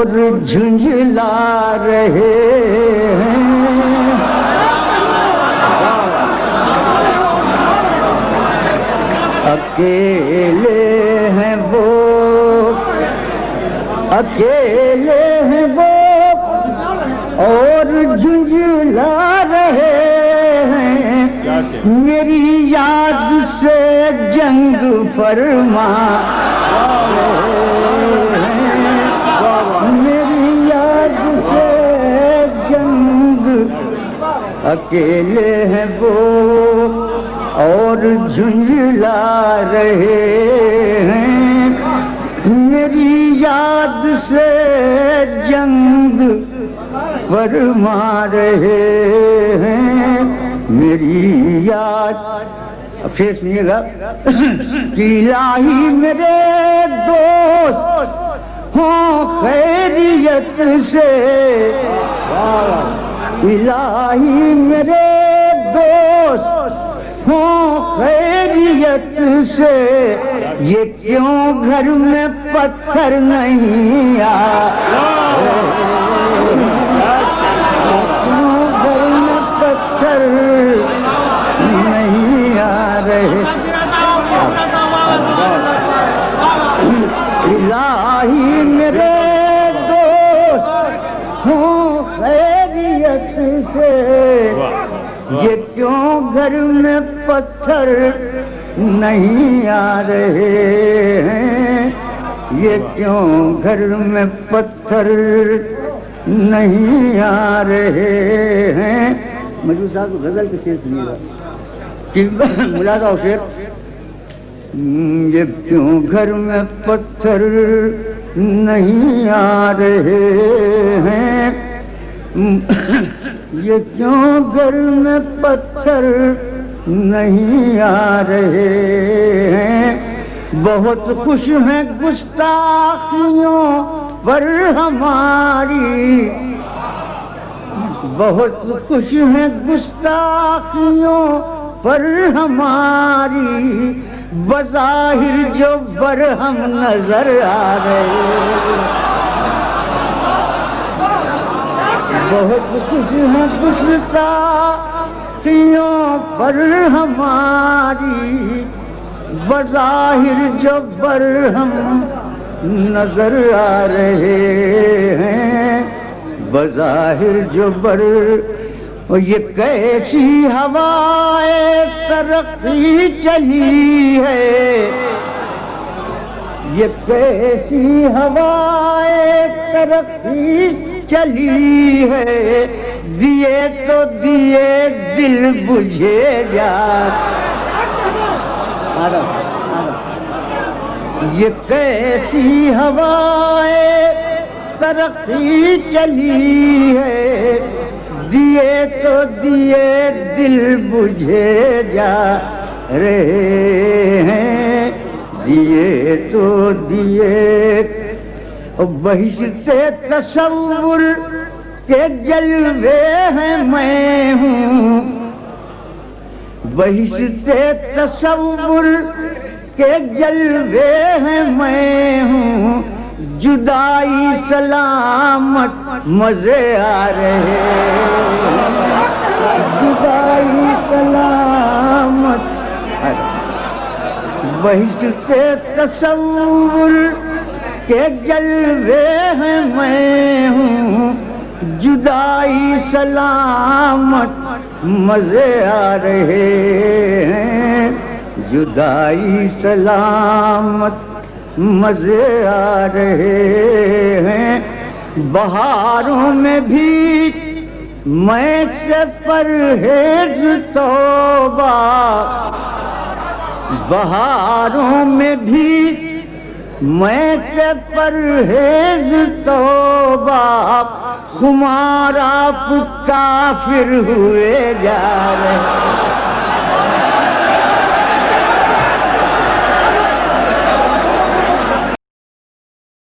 جھنجھلا رہے ہیں، اکیلے ہیں وہ، اکیلے ہیں وہ اور جھنجھلا رہے ہیں، میری یاد سے جنگ فرما رہے ہیں، میری یاد سے جنگ، اکیلے ہیں وہ اور جھنجھلا رہے ہیں، میری یاد سے جنگ فرما رہے ہیں، میری یاد. اب شعر سنیے گا. الہی میرے دوست ہوں خیریت سے، الہی میرے دوست ہوں خیریت سے، یہ کیوں گھر میں پتھر نہیں آئے، کیوں گھر میں پتھر نہیں آ رہے. الہی میرے دوست ہوں خیریت سے، یہ کیوں گھر میں پتھر نہیں آ رہے ہیں، یہ کیوں گھر میں پتھر نہیں آ رہے ہیں. مجھے صاحب کو غزل کے شعر سنیے گا. ملاحظہ ہو شعر. یہ کیوں گھر میں پتھر نہیں آ رہے ہیں، یہ کیوں گھر میں پتھر نہیں آ رہے ہیں، بہت خوش ہیں گستاخیوں پر ہماری، بہت خوش ہیں گستاخیوں پر ہماری، بظاہر جو برہم نظر آ رہے ہیں، بہت خوش ہیں گستاخیوں پر ہماری، بظاہر جو برہم نظر آ رہے ہیں، بظاہر جو یہ کیسی ہوائے ترقی چلی ہے، یہ کیسی ہوائے ترقی چلی ہے، دیے تو دیے دل بجھے جا، یہ کیسی ہوائے ترقی چلی ہے، دیے تو دیے دل بجھے جا رہے ہیں، دیے تو دیے. بہشت تصور کے جلوے ہیں میں ہوں، بہشت تصور کے جلوے ہیں میں ہوں، جدائی سلامت مزے آ رہے ہیں، جدائی سلامت. بہشت تصور کے جلوے ہیں میں ہوں، جدائی سلامت مزے آ رہے ہیں، جدائی سلامت مزے آ رہے ہیں. بہاروں میں بھی میں سے پرہیز توبہ، بہاروں میں بھی میں سے پرہیز توبہ، خمار آپ کافر ہوئے جا رہے ہیں.